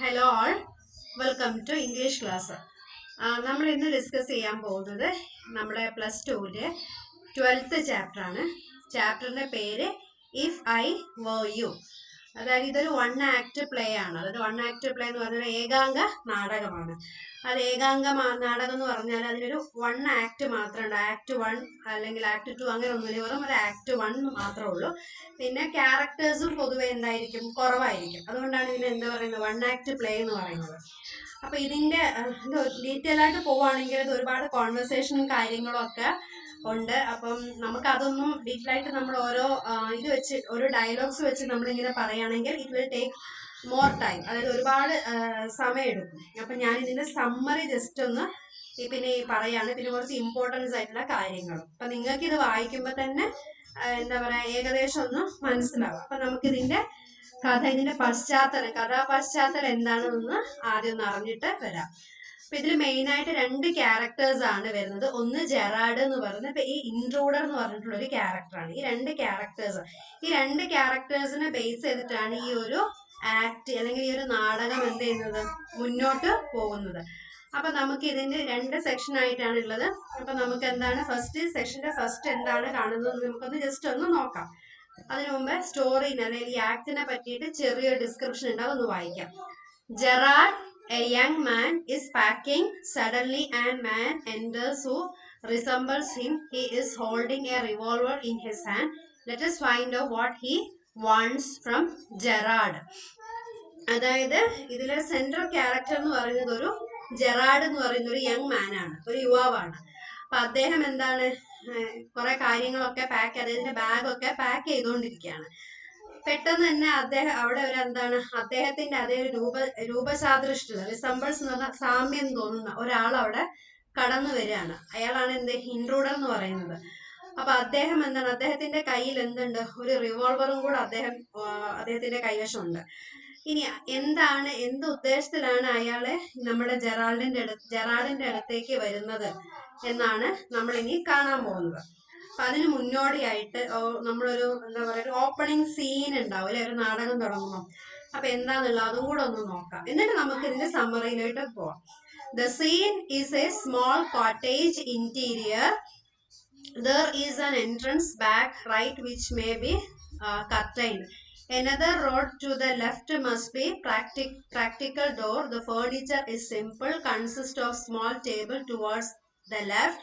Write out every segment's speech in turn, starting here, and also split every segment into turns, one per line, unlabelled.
Hello all, welcome to English class. നമ്മൾ ഇന്ന് discuss ചെയ്യാൻ പോകുന്നത് നമ്മുടെ പ്ലസ് ടുവിലെ 12th ചാപ്റ്റർ ആണ്. ചാപ്റ്ററിന്റെ പേര് ഇഫ് ഐ വർ യു. അതായത് ഇതൊരു വൺ ആക്ട് പ്ലേ ആണ്. അതായത് വൺ ആക്ട് പ്ലേ എന്ന് പറഞ്ഞാൽ ഏകാംഗ നാടകമാണ്. അത് ഏകാംഗ നാടകം എന്ന് പറഞ്ഞാൽ അതിനൊരു വൺ ആക്ട് മാത്രമേ ഉണ്ട്. ആക്ട് 1 അല്ലെങ്കിൽ ആക്ട് 2 അങ്ങനെ ഒന്നുമില്ല, വെറും ഒരു ആക്ട് 1 മാത്രമേ ഉള്ളൂ. പിന്നെ ക്യാരക്ടേഴ്സും പൊതുവെ എന്തായിരിക്കും, കുറവായിരിക്കും. അതുകൊണ്ടാണ് ഇതിന് എന്താ പറയുന്നത്, വൺ ആക്ട് പ്ലേ എന്ന് പറയുന്നത്. അപ്പൊ ഇതിന്റെ ഡീറ്റെയിൽ ആയിട്ട് പോവുകയാണെങ്കിൽ ഇത് ഒരുപാട് കോൺവെർസേഷനും കാര്യങ്ങളും ഒക്കെ ഉണ്ട്. അപ്പം നമുക്ക് അതൊന്നും ഡീറ്റെയിൽ ആയിട്ട് നമ്മൾ ഓരോ ഇത് വെച്ച് ഓരോ ഡയലോഗ്സ് വെച്ച് നമ്മളിങ്ങനെ പറയുകയാണെങ്കിൽ it will take more time, അതായത് ഒരുപാട് സമയം എടുക്കും. അപ്പൊ ഞാൻ ഇതിന്റെ സമ്മറി ജസ്റ്റ് ഒന്ന് പിന്നെ പറയാണ്, പിന്നെ കുറച്ച് ഇമ്പോർട്ടൻസ് ആയിട്ടുള്ള കാര്യങ്ങളും. അപ്പൊ നിങ്ങൾക്ക് ഇത് വായിക്കുമ്പോൾ തന്നെ എന്താ പറയാ ഏകദേശം ഒന്ന് മനസ്സിലാവും. അപ്പൊ നമുക്കിതിന്റെ ഇതിന്റെ കഥാപശ്ചാത്തലം എന്താണെന്ന് ആദ്യം ഒന്ന് അറിഞ്ഞിട്ട് വരാം. അപ്പൊ ഇതിൽ മെയിൻ ആയിട്ട് രണ്ട് ക്യാരക്ടേഴ്സ് ആണ് വരുന്നത്. ഒന്ന് ജെറാഡ് എന്ന് പറയുന്നത്, ഇപ്പൊ ഈ ഇൻട്രൂഡർ എന്ന് പറഞ്ഞിട്ടുള്ള ഒരു ക്യാരക്ടറാണ്. ഈ രണ്ട് ക്യാരക്ടേഴ്സിനെ ബേസ് ചെയ്തിട്ടാണ് ഈ ഒരു ആക്ട് അല്ലെങ്കിൽ ഈ ഒരു നാടകം എന്ത് ചെയ്യുന്നത്, മുന്നോട്ട് പോകുന്നത്. അപ്പൊ നമുക്ക് ഇതിന്റെ രണ്ട് സെക്ഷൻ ആയിട്ടാണ് ഉള്ളത്. അപ്പൊ നമുക്ക് എന്താണ് സെക്ഷന്റെ ഫസ്റ്റ് എന്താണ് കാണുന്നത് നമുക്കൊന്ന് ജസ്റ്റ് ഒന്ന് നോക്കാം. അതിനു മുമ്പ് സ്റ്റോറിനെ അല്ലെങ്കിൽ ഈ ആക്ടിനെ പറ്റിയിട്ട് ചെറിയൊരു ഡിസ്ക്രിപ്ഷൻ ഉണ്ട്, അതൊന്ന് വായിക്കാം. Gerard, a young man, is packing. Suddenly a man enters who resembles him. He is holding a revolver in his hand. Let us find out what he wants from Gerard. അതായത് ഇതിലെ central character എന്ന് പറയുന്നത് ഒരു Gerard എന്ന് പറയുന്ന ഒരു young man ആണ്, ഒരു യുവാവാണ്. അപ്പൊ അദ്ദേഹം എന്താണ് കുറെ കാര്യങ്ങളൊക്കെ അദ്ദേഹത്തിന്റെ ബാഗൊക്കെ പാക്ക് ചെയ്തുകൊണ്ടിരിക്കുകയാണ്. പെട്ടെന്ന് തന്നെ അദ്ദേഹം അവിടെ ഒരു അദ്ദേഹത്തിന്റെ അതേ രൂപസാദൃഷ്ടിയുള്ള റിസംബിൾസ് എന്ന് പറഞ്ഞാൽ സാമ്യം തോന്നുന്ന ഒരാൾ അവിടെ കടന്നു വരികയാണ്. അയാളാണ് ഇൻട്രൂഡർ എന്ന് പറയുന്നത്. അപ്പൊ അദ്ദേഹം അദ്ദേഹത്തിന്റെ കയ്യിൽ ഒരു റിവോൾവറും കൂടെ അദ്ദേഹത്തിന്റെ കൈവശമുണ്ട്. ഇനി എന്ത് ഉദ്ദേശത്തിലാണ് അയാളെ നമ്മുടെ ജെറാഡിന്റെ അടുത്തേക്ക് വരുന്നത് എന്നാണ് നമ്മൾ ഇനി കാണാൻ പോകുന്നത്. അപ്പൊ അതിന് മുന്നോടിയായിട്ട് നമ്മളൊരു ഒരു ഓപ്പണിംഗ് സീൻ ഉണ്ടാവും അല്ലെ, ഒരു നാടകം തുടങ്ങുമ്പോൾ. അപ്പൊ എന്താന്നുള്ളത് അതും കൂടെ ഒന്ന് നോക്കാം, എന്നിട്ട് നമുക്ക് ഇതിന്റെ സമ്മറിയിലോട്ട് പോവാം. The scene is a small cottage interior. There is an entrance back right which may be curtained. Another road to the left must be practical door. The furniture is simple, consists of small table towards the left,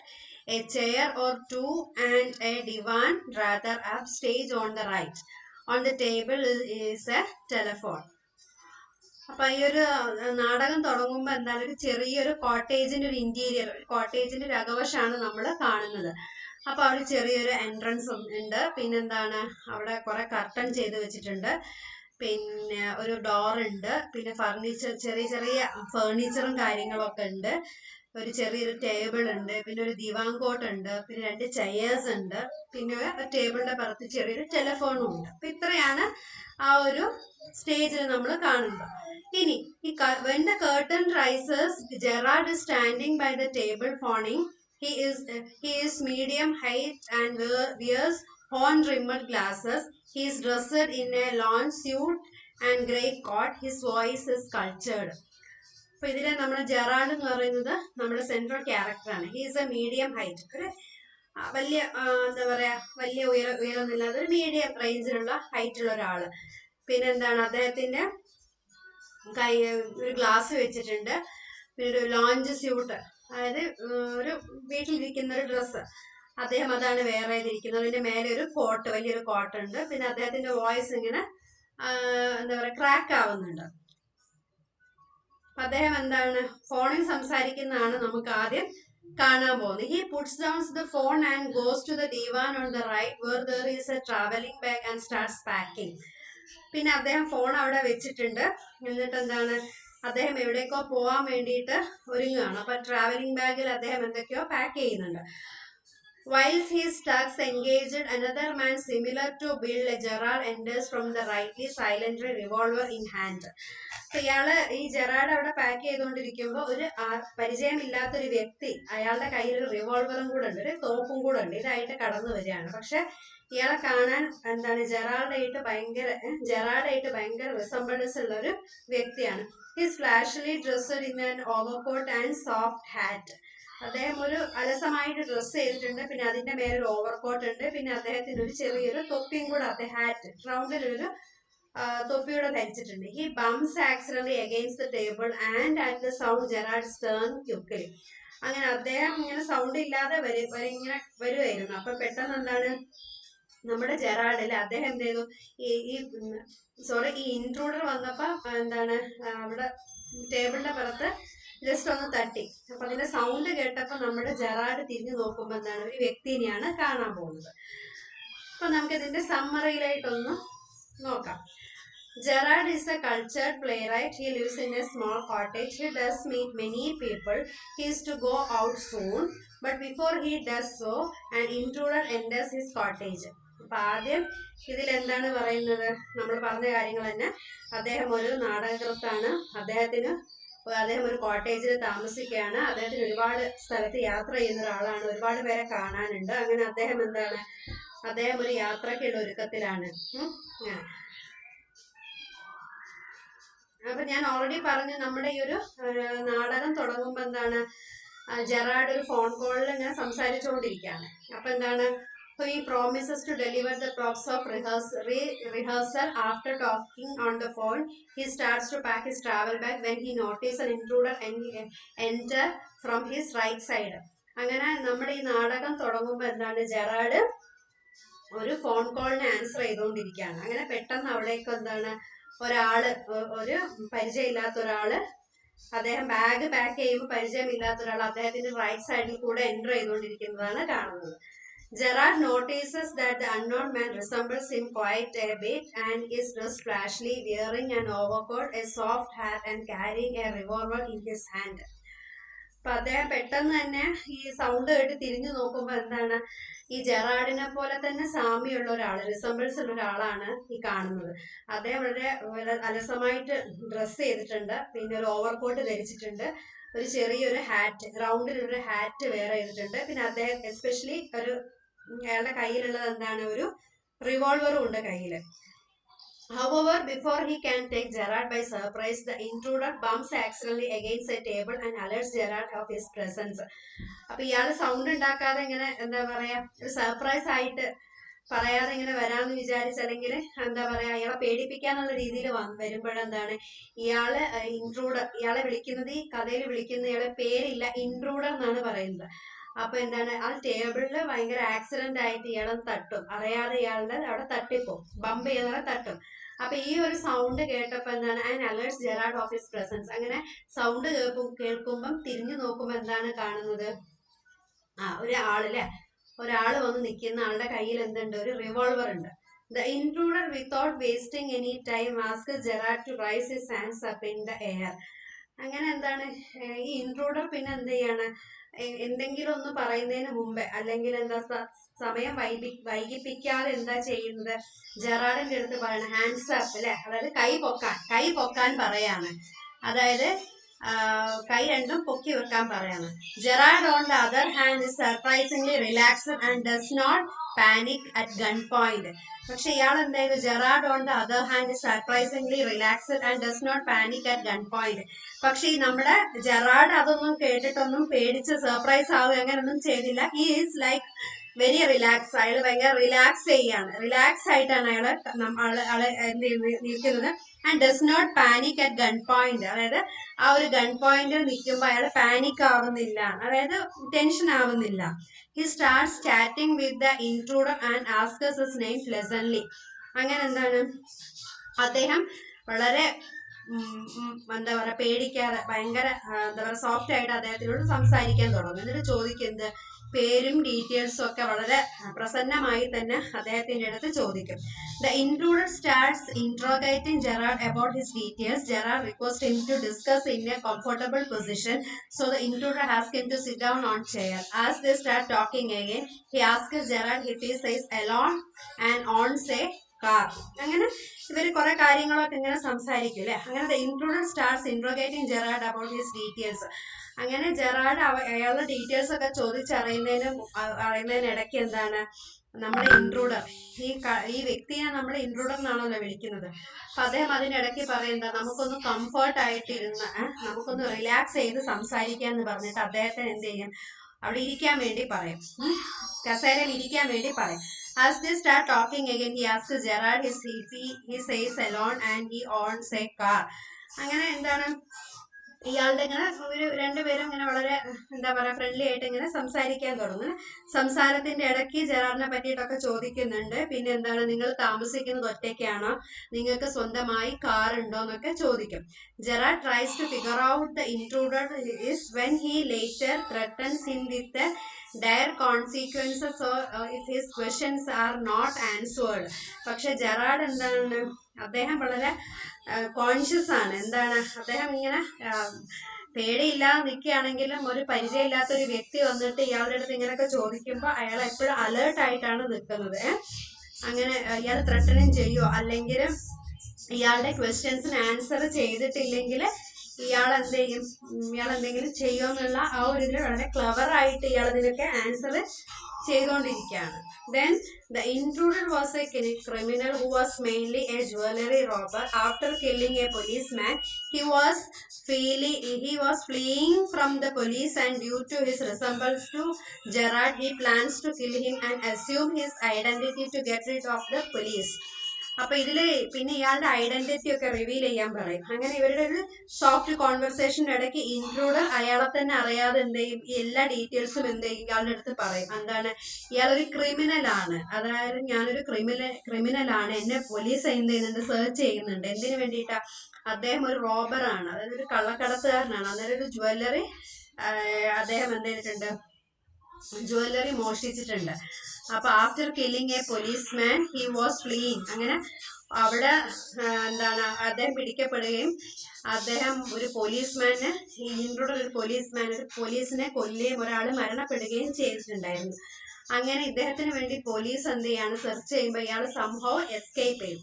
a chair or two and a divan rather up, stage on the right. On the table is a telephone. അപ്പൊ ഈ ഒരു നാടകം തുടങ്ങുമ്പോ ഒരു ചെറിയൊരു കോട്ടേജിന്റെ ഒരു interior, കോട്ടേജിന്റെ ഒരു അകവശമാണ് നമ്മൾ കാണുന്നത്. അപ്പൊ അവിടെ ചെറിയൊരു എൻട്രൻസ് ഉണ്ട്. പിന്നെന്താണ്, അവിടെ കുറെ കർട്ടൻ ചെയ്ത് വെച്ചിട്ടുണ്ട്. പിന്നെ ഒരു ഡോർ ഉണ്ട്. പിന്നെ ചെറിയ ചെറിയ ഫേർണിച്ചറും കാര്യങ്ങളൊക്കെ ഉണ്ട്. ഒരു ചെറിയൊരു ടേബിൾ ഉണ്ട്. പിന്നെ ഒരു ദിവാൻ കോട്ട് ഉണ്ട്. പിന്നെ 2 ചെയേഴ്സ് ഉണ്ട്. പിന്നെ ടേബിളിന്റെ പുറത്ത് ചെറിയൊരു ടെലിഫോണും ഉണ്ട്. അപ്പൊ ഇത്രയാണ് ആ ഒരു സ്റ്റേജിൽ നമ്മൾ കാണുന്നത്. ഇനി when the curtain rises, Gerard is standing by the table phoning. He is medium height and wears horn-rimmed glasses. He is dressed in a lawn suit and grey coat. His voice is cultured. അപ്പൊ ഇതിലെ നമ്മുടെ Gerard എന്ന് പറയുന്നത് നമ്മുടെ central ക്യാരക്ടറാണ്. He is A medium height, ഒരു വലിയ വലിയ ഉയരമില്ലാതെ ഒരു മീഡിയം റേഞ്ചിലുള്ള ഹൈറ്റ് ഉള്ള ഒരാള്. പിന്നെ അദ്ദേഹത്തിന്റെ ഒരു ഗ്ലാസ് വെച്ചിട്ടുണ്ട്. പിന്നെ ഒരു ലോഞ്ച് സ്യൂട്ട്, അതായത് ഒരു വീട്ടിലിരിക്കുന്ന ഒരു ഡ്രസ്സ്, അതാണ് വേറെ ഇരിക്കുന്നത്. അതിന്റെ മേലെ ഒരു കോട്ട്, വലിയൊരു കോട്ട് ഉണ്ട്. പിന്നെ അദ്ദേഹത്തിന്റെ വോയിസ് ഇങ്ങനെ ക്രാക്ക് ആവുന്നുണ്ട്. അദ്ദേഹം ഫോണിൽ സംസാരിക്കുന്നതാണ് നമുക്ക് ആദ്യം കാണാൻ പോകുന്നത്. He puts down the phone and goes to the divan on the right where there is a traveling bag and starts packing. പിന്നെ അദ്ദേഹം ഫോൺ അവിടെ വെച്ചിട്ടുണ്ട്. എന്നിട്ട് അദ്ദേഹം എവിടേക്കോ പോവാൻ വേണ്ടിയിട്ട് ഒരുങ്ങുകയാണ്. അപ്പൊ ട്രാവലിംഗ് ബാഗിൽ അദ്ദേഹം എന്തൊക്കെയോ പാക്ക് ചെയ്യുന്നുണ്ട്. Whilst his thugs engaged another man similar to Bill, Gerard enters from the rightly silently revolver in hand. അപ്പൊ ഇയാള് ഈ ജെറാഡ് അവിടെ പാക്ക് ചെയ്തുകൊണ്ടിരിക്കുമ്പോ ഒരു പരിചയമില്ലാത്തൊരു വ്യക്തി അയാളുടെ കയ്യിൽ ഒരു റിവോൾവറും കൂടെ ഉണ്ട്, ഒരു തോപ്പും കൂടെ ഉണ്ട്, ഇതായിട്ട് കടന്നു വരികയാണ്. പക്ഷെ ഇയാളെ കാണാൻ എന്താണ് ജെറാഡായിട്ട് ഭയങ്കര റിസംബിൾസ് ഉള്ള ഒരു വ്യക്തിയാണ്. His flashily dressed in an overcoat and soft hat. അദ്ദേഹം ഒരു അലസമായിട്ട് ഡ്രസ്സ് ചെയ്തിട്ടുണ്ട്, പിന്നെ അതിന്റെ മേലെ ഒരു ഓവർകോട്ട് ഉണ്ട്, പിന്നെ അദ്ദേഹത്തിന് ഒരു ചെറിയൊരു തൊപ്പിയും കൂടെ ഹാറ്റ് റൗണ്ടിലൊരു തൊപ്പിയൂടെ ധരിച്ചിട്ടുണ്ട്. He bumps accidentally against the table and at the sound Gerard turn quickly. അങ്ങനെ അദ്ദേഹം ഇങ്ങനെ സൗണ്ട് ഇല്ലാതെ ഇങ്ങനെ വരുമായിരുന്നു. അപ്പൊ പെട്ടെന്ന് എന്താണ് നമ്മുടെ ജെറാഡില് അദ്ദേഹം എന്ത് ചെയ്തു, ഈ ഇൻട്രൂഡർ വന്നപ്പോ എന്താണ് അവിടെ ടേബിളിന്റെ പുറത്ത് ജസ്റ്റ് ഒന്ന് തട്ടി. അപ്പൊ അതിന്റെ സൗണ്ട് കേട്ടപ്പോ നമ്മുടെ ജെറാഡ് തിരിഞ്ഞു നോക്കുമ്പോ എന്താണ് ഒരു വ്യക്തിനെയാണ് കാണാൻ പോകുന്നത്. അപ്പൊ നമുക്ക് ഇതിന്റെ സമ്മറിയിലായിട്ടൊന്ന് നോക്കാം. Gerard is a cultured playwright. He lives in a small cottage. He does meet many people. He is to go out soon. But before he does so, an intruder enters his cottage. അപ്പൊ ആദ്യം ഇതിൽ എന്താണ് പറയുന്നത്, നമ്മൾ പറഞ്ഞ കാര്യങ്ങൾ തന്നെ. അദ്ദേഹം ഒരു നാടകകൃത്താണ്. അദ്ദേഹം ഒരു കോട്ടേജിൽ താമസിക്കുകയാണ്. അദ്ദേഹത്തിന് ഒരുപാട് സ്ഥലത്ത് യാത്ര ചെയ്യുന്ന ഒരാളാണ്. ഒരുപാട് പേരെ കാണാനുണ്ട്. അങ്ങനെ അദ്ദേഹം ഒരു യാത്രക്കുള്ള ഒരുക്കത്തിലാണ്. അപ്പൊ ഞാൻ ഓൾറെഡി പറഞ്ഞു, നമ്മുടെ ഈ ഒരു നാടകം തുടങ്ങുമ്പോ എന്താണ് ജെറാഡ് ഒരു ഫോൺ കോളിൽ ഇങ്ങനെ സംസാരിച്ചുകൊണ്ടിരിക്കുകയാണ്. അപ്പൊ എന്താണ്, he promises to deliver the props of rehearsal. After talking on the phone, he starts to pack his travel bag when he notices an intruder enter from his right side. അങ്ങനെ നമ്മുടെ ഈ നാടകം തുടങ്ങുമ്പോ എന്താണ്, ജെറാഡ് ഒരു phone കോളിന് answer ചെയ്തുകൊണ്ടിരിക്കുകയാണ്. അങ്ങനെ പെട്ടെന്ന് അവിടേക്ക് എന്താണ് ഒരു പരിചയമില്ലാത്ത ഒരാള്, അദ്ദേഹം ബാഗ് പാക്ക് ചെയ്യുമ്പോൾ പരിചയമില്ലാത്ത ഒരാൾ അദ്ദേഹത്തിന്റെ റൈറ്റ് സൈഡിൽ കൂടെ എൻ്റർ ചെയ്തുകൊണ്ടിരിക്കുന്നതാണ് കാണുന്നത്. Gerard notices that the unknown man resembles him quite a bit and is dressed flashily, wearing an overcoat, a soft hat and carrying a revolver in his hand. അപ്പൊ അദ്ദേഹം പെട്ടെന്ന് തന്നെ ഈ സൗണ്ട് കേട്ട് തിരിഞ്ഞു നോക്കുമ്പോൾ എന്താണ്, ഈ ജെറാഡിനെ പോലെ തന്നെ സാമ്യമുള്ള ഒരാള്, റിസംബിൾസ് ഉള്ള ഒരാളാണ് ഈ കാണുന്നത്. അദ്ദേഹം വളരെ അലസമായിട്ട് ഡ്രസ്സ് ചെയ്തിട്ടുണ്ട്, പിന്നെ ഒരു ഓവർകോട്ട് ധരിച്ചിട്ടുണ്ട്, ഒരു ചെറിയൊരു ഹാറ്റ് റൗണ്ടിലൊരു ഹാറ്റ് വേറെ ചെയ്തിട്ടുണ്ട്, പിന്നെ അദ്ദേഹം എസ്പെഷ്യലി അയാളുടെ കയ്യിലുള്ളത് എന്താണ്, ഒരു റിവോൾവറും ഉണ്ട് കയ്യില്. However, before he can take Gerard by surprise, the intruder bumps accidentally against a table and alerts Gerard of his presence. അപ്പൊ ഇയാള് സൗണ്ട് ഉണ്ടാക്കാതെ ഇങ്ങനെ എന്താ പറയാ, ഒരു സർപ്രൈസ് ആയിട്ട് പറയാതെ ഇങ്ങനെ വരാന്ന് വിചാരിച്ച്, അല്ലെങ്കിൽ എന്താ പറയാ അയാളെ പേടിപ്പിക്കാന്നുള്ള രീതിയിൽ വരുമ്പോഴെന്താണ് ഇയാളെ വിളിക്കുന്നത്, ഈ കഥയിൽ വിളിക്കുന്ന ഇയാളെ പേരില്ല, ഇൻട്രൂഡർ എന്നാണ് പറയുന്നത്. അപ്പൊ എന്താണ്, ആ ടേബിളില് ഭയങ്കര ആക്സിഡന്റ് ആയിട്ട് ഇയാളെ തട്ടും, അറിയാതെ ഇയാളുടെ അവിടെ തട്ടിപ്പോ ബംപ് ചെയ്യുന്ന തട്ടും. അപ്പൊ ഈ ഒരു സൗണ്ട് കേട്ടപ്പോ എന്താണ്, and alerts Gerard of his presence. അങ്ങനെ സൗണ്ട് കേൾക്കുമ്പം തിരിഞ്ഞു നോക്കുമ്പോ എന്താണ് കാണുന്നത്, ഒരാള് വന്ന് നിൽക്കുന്ന ആളുടെ കയ്യിൽ എന്തുണ്ട്, ഒരു റിവോൾവർ ഉണ്ട്. The intruder, without wasting any time, asks Gerard to raise his hands up in the air. അങ്ങനെ എന്താണ്, ഈ ഇൻട്രൂഡർ പിന്നെ എന്ത് ചെയ്യാണ്, എന്തെങ്കിലും ഒന്ന് പറയുന്നതിന് മുമ്പേ, അല്ലെങ്കിൽ എന്താ സമയം വൈകിപ്പിക്കാതെ എന്താ ചെയ്യുന്നത്, ജെറാഡിന്റെ അടുത്ത് പറയണം ഹാൻഡ്സ് അപ്പ് അല്ലെ, അതായത് കൈ പൊക്കാൻ പറയാണ്. അതായത് കൈ രണ്ടും പൊക്കി വെക്കാൻ പറയാണ്. Gerard on the other hand is surprisingly relaxed and does not panic at gunpoint. പക്ഷെ ഇയാൾ എന്തായാലും Gerard on the other hand is surprisingly relaxed and does not panic at gunpoint. പക്ഷെ ഈ നമ്മുടെ ജെറാഡ് അതൊന്നും കേട്ടിട്ടൊന്നും പേടിച്ച് surprise ആവുക അങ്ങനൊന്നും ചെയ്തില്ല. He is like very relax. അയാൾ ഭയങ്കര റിലാക്സ് ആയിട്ടാണ് അയാളെ നിൽക്കുന്നത്. And does not panic at gunpoint, അതായത് ആ ഒരു ഗൺ പോയിന്റിൽ നിൽക്കുമ്പോൾ അയാൾ പാനിക് ആവുന്നില്ല, അതായത് ടെൻഷൻ ആവുന്നില്ല. He starts chatting with the intruder and asks his name pleasantly. അങ്ങനെ എന്താണ്, അദ്ദേഹം വളരെ എന്താ പറയാ പേടിക്കാതെ ഭയങ്കര എന്താ പറയാ സോഫ്റ്റ് ആയിട്ട് അദ്ദേഹത്തിനോട് സംസാരിക്കാൻ തുടങ്ങും. എന്നിട്ട് ചോദിക്കുന്നത് പേരും ഡീറ്റെയിൽസും ഒക്കെ വളരെ പ്രസന്നമായി തന്നെ അദ്ദേഹത്തിന്റെ അടുത്ത് ചോദിക്കും. The intruder starts interrogating Gerard about his details. Gerard requests him to discuss in a comfortable position, so the intruder asks him to sit down on chair. As they start talking again, he asks Gerard if he says alone and owns a car. അങ്ങനെ ഇവര് കുറെ കാര്യങ്ങളൊക്കെ ഇങ്ങനെ സംസാരിക്കും അല്ലെ. അങ്ങനെ the intruder starts interrogating Gerard about his details. അങ്ങനെ Gerard അയാളുടെ ഡീറ്റെയിൽസ് ഒക്കെ അറിയുന്നതിനിടയ്ക്ക് എന്താണ് നമ്മുടെ ഇൻട്രൂഡർ ഈ വ്യക്തിയെ നമ്മുടെ ഇൻട്രൂഡർ എന്നാണല്ലോ വിളിക്കുന്നത്. അപ്പൊ അദ്ദേഹം അതിനിടയ്ക്ക് പറയുന്നത് നമുക്കൊന്ന് കംഫർട്ട് ആയിട്ടിരുന്ന് നമുക്കൊന്ന് റിലാക്സ് ചെയ്ത് സംസാരിക്കാന്ന് പറഞ്ഞിട്ട് അദ്ദേഹത്തിന് എന്ത് ചെയ്യും, അവിടെ ഇരിക്കാൻ വേണ്ടി പറയും, കസേരയിൽ ഇരിക്കാൻ വേണ്ടി പറയും. As they start talking again, he asks Gerard if he says alone and he owns a car. അങ്ങനെ എന്താണ് ഇയാളുടെ ഇങ്ങനെ ഒരു രണ്ടുപേരും ഇങ്ങനെ വളരെ എന്താ പറയാ ഫ്രണ്ട്ലി ആയിട്ട് ഇങ്ങനെ സംസാരിക്കാൻ തുടങ്ങും. സംസാരത്തിന്റെ ഇടയ്ക്ക് ജെറാഡിനെ പറ്റിയിട്ടൊക്കെ ചോദിക്കുന്നുണ്ട്. പിന്നെ എന്താണ്, നിങ്ങൾ താമസിക്കുന്നത് ഒറ്റയ്ക്കാണോ, നിങ്ങൾക്ക് സ്വന്തമായി കാർ ഉണ്ടോ എന്നൊക്കെ ചോദിക്കും. Gerard tries to figure out the intruder is when he later threatens him with the dire consequences if his questions are not answered. പക്ഷെ ജെറാഡ് എന്താണ്, അദ്ദേഹം വളരെ കോൺഷ്യസ് ആണ്. എന്താണ്, അദ്ദേഹം ഇങ്ങനെ പേടിയില്ലാതെ നിൽക്കുകയാണെങ്കിലും ഒരു പരിചയമില്ലാത്ത ഒരു വ്യക്തി വന്നിട്ട് ഇയാളുടെ അടുത്ത് ഇങ്ങനെയൊക്കെ ചോദിക്കുമ്പോൾ അയാൾ എപ്പോഴും അലേർട്ട് ആയിട്ടാണ് നിൽക്കുന്നത്. അങ്ങനെ ഇയാൾ ത്രട്ടനും ചെയ്യോ അല്ലെങ്കിൽ ഇയാളുടെ ക്വസ്റ്റ്യൻസിന് ആൻസർ ചെയ്തിട്ടില്ലെങ്കിൽ ഇയാൾ എന്തെങ്കിലും ചെയ്യുമെന്നുള്ള ആ ഒരു ഇതിൽ വളരെ ക്ലവർ ആയിട്ട് ഇയാൾ ഇതിനൊക്കെ ആൻസർ ചെയ്തുകൊണ്ടിരിക്കുകയാണ്. Then the intruder was a criminal who was mainly a jewelry robber. After killing a policeman, he was fleeing from the police, and due to his resemblance to Gerard, he plans to kill him and assume his identity to get rid of the police. അപ്പൊ ഇതില് പിന്നെ ഇയാളുടെ identity ഒക്കെ reveal ചെയ്യാൻ പറയും. അങ്ങനെ ഇവരുടെ ഒരു സോഫ്റ്റ് കോൺവെർസേഷന്റെ ഇടയ്ക്ക് ഇൻട്രൂഡർ അയാളെ തന്നെ അറിയാതെ എന്ത് ചെയ്യും, ഈ എല്ലാ ഡീറ്റെയിൽസും എന്ത് ചെയ്യും ഇയാളുടെ അടുത്ത് പറയും. എന്താണ്, ഇയാളൊരു ക്രിമിനൽ ആണ്, അതായത് ഞാനൊരു ക്രിമിനൽ ആണ്, എന്നെ പോലീസ് എന്ത് ചെയ്യുന്നുണ്ട്, സെർച്ച് ചെയ്യുന്നുണ്ട്. എന്തിനു വേണ്ടിയിട്ടാ, അദ്ദേഹം ഒരു റോബറാണ്, അതായത് ഒരു കള്ളക്കടത്തുകാരനാണ്. അന്നേരം ഒരു അദ്ദേഹം എന്ത് ചെയ്തിട്ടുണ്ട്, ജ്വല്ലറി മോഷ്ടിച്ചിട്ടുണ്ട്. അപ്പൊ after killing A policeman he was ഫ്ലീയിങ്. അങ്ങനെ അവിടെ എന്താണ്, അദ്ദേഹം പിടിക്കപ്പെടുകയും അദ്ദേഹം ഒരു പോലീസ്മാനെ ഒരു പോലീസിനെ കൊല്ലുകയും ഒരാൾ മരണപ്പെടുകയും ചെയ്തിട്ടുണ്ടായിരുന്നു. അങ്ങനെ ഇദ്ദേഹത്തിന് വേണ്ടി പോലീസ് എന്ത് ചെയ്യാണ്, സെർച്ച് ചെയ്യുമ്പോൾ ഇയാൾ സംഭവം എസ്കേപ്പ് ചെയ്യും.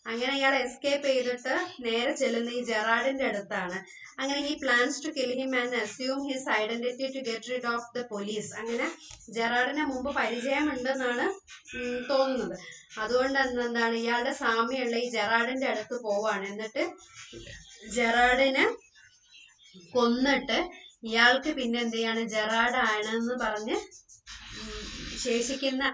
അങ്ങനെ ഇയാൾ എസ്കേപ്പ് ചെയ്തിട്ട് നേരെ ചെല്ലുന്ന ഈ ജെറാഡിന്റെ അടുത്താണ്. അങ്ങനെ ഈ plans to kill him and assume his identity to get rid of the police. അങ്ങനെ ജെറാഡിനെ മുമ്പ് പരിചയമുണ്ടെന്നാണ് തോന്നുന്നത്. അതുകൊണ്ട് എന്താണ്, ഇയാളുടെ സാമ്യമുള്ള ഈ ജെറാഡിന്റെ അടുത്ത് പോവാണ്. എന്നിട്ട് ജെറാഡിനെ കൊന്നിട്ട് ഇയാൾക്ക് പിന്നെ എന്ത് ചെയ്യാണ്, ജെറാഡ് ആണെന്ന് പറഞ്ഞ് ശേഷിക്കുന്ന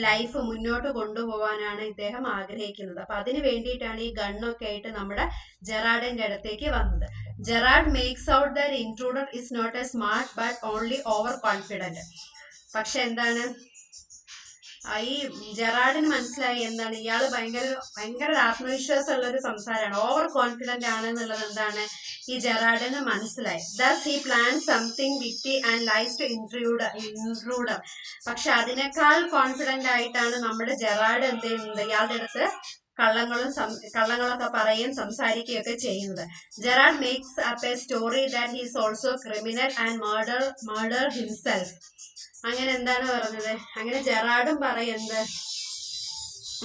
ലൈഫ് മുന്നോട്ട് കൊണ്ടുപോകാനാണ് ഇദ്ദേഹം ആഗ്രഹിക്കുന്നത്. അപ്പൊ അതിന് വേണ്ടിയിട്ടാണ് ഈ ഗണ്ണൊക്കെ ആയിട്ട് നമ്മുടെ ജെറാഡിന്റെ അടുത്തേക്ക് വന്നത്. Gerard makes out that intruder is not a smart but only overconfident. പക്ഷെ എന്താണ്, ഈ ജെറാഡിന് മനസ്സിലായി എന്താണ്, ഇയാള് ഭയങ്കര ആത്മവിശ്വാസമുള്ള ഒരു സംസാരമാണ്, ഓവർ കോൺഫിഡന്റ് ആണ് എന്നുള്ളത് എന്താണ് ഈ ജെറാഡിന് മനസ്സിലായി. Thus he plans something witty and lies to intruder. പക്ഷെ അതിനേക്കാൾ കോൺഫിഡന്റ് ആയിട്ടാണ് നമ്മുടെ ജെറാഡ് എന്ത് ചെയ്യുന്നത്, ഇയാളുടെ അടുത്ത് കള്ളങ്ങളൊക്കെ പറയുകയും സംസാരിക്കുകയൊക്കെ ചെയ്യുന്നത്. Gerard makes up A story that he is also criminal and murder himself. അങ്ങനെ എന്താണ് പറഞ്ഞത്, അങ്ങനെ ജെറാഡും പറയുന്നത്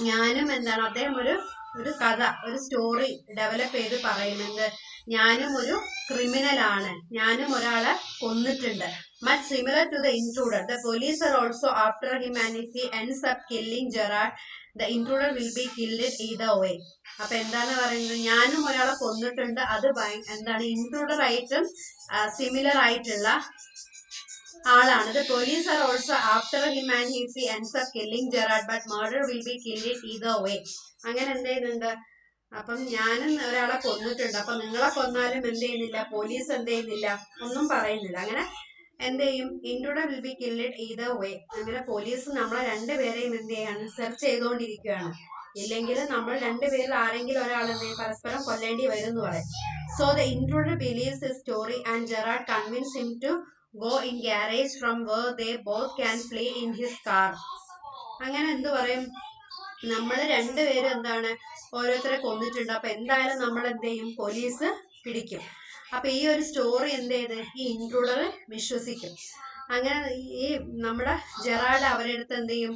ഞാനും എന്താണ്, അദ്ദേഹം ഒരു കഥ, ഒരു സ്റ്റോറി ഡെവലപ്പ് ചെയ്ത് പറയുന്നുണ്ട്, ഞാനും ഒരു ക്രിമിനൽ ആണ്, ഞാനും ഒരാളെ കൊന്നിട്ടുണ്ട്. Much similar to the intruder, the police are also after him, and if he ends up killing Gerard, the intruder will be killed either way. അപ്പൊ എന്താണ് പറയുന്നത്, ഞാനും ഒരാളെ കൊന്നിട്ടുണ്ട്, അത് എന്താണ് ഇൻട്രൂഡർ ആയിട്ടും സിമിലർ ആയിട്ടുള്ള ആളാണ്. The police are also after him, and if he ends up killing Gerard, but murder will be killed either way. അങ്ങനെ എന്ത് ചെയ്യുന്നുണ്ട്, അപ്പം ഞാനും ഒരാളെ കൊന്നിട്ടുണ്ട്, അപ്പൊ നിങ്ങളെ കൊന്നാലും എന്ത് ചെയ്യുന്നില്ല, പോലീസ് എന്ത് ചെയ്യുന്നില്ല, ഒന്നും പറയുന്നില്ല. അങ്ങനെ എന്ത് ചെയ്യും, intruder will be killed either way. അങ്ങനെ പോലീസ് നമ്മളെ രണ്ടുപേരെയും എന്ത് ചെയ്യാണ്, സെർച്ച് ചെയ്തുകൊണ്ടിരിക്കുകയാണ്. ഇല്ലെങ്കിൽ നമ്മൾ രണ്ടുപേരിൽ ആരെങ്കിലും ഒരാൾ പരസ്പരം കൊല്ലേണ്ടി വരും എന്ന് പറയും. So the intruder believes his story and Gerard convince him to go in garage from where they both can play in his car. അങ്ങനെ എന്ത് പറയും, നമ്മൾ രണ്ടുപേരും എന്താണ് ഓരോരുത്തരെ കൊന്നിട്ടുണ്ട്, അപ്പൊ എന്തായാലും നമ്മൾ എന്ത് ചെയ്യും, പോലീസ് പിടിക്കും. അപ്പൊ ഈ ഒരു സ്റ്റോറി എന്ത് ചെയ്ത് ഈ ഇൻട്രൂഡർ വിശ്വസിക്കും. അങ്ങനെ ഈ നമ്മുടെ ജെറാർഡ് അവരുടെ അടുത്ത് എന്ത് ചെയ്യും,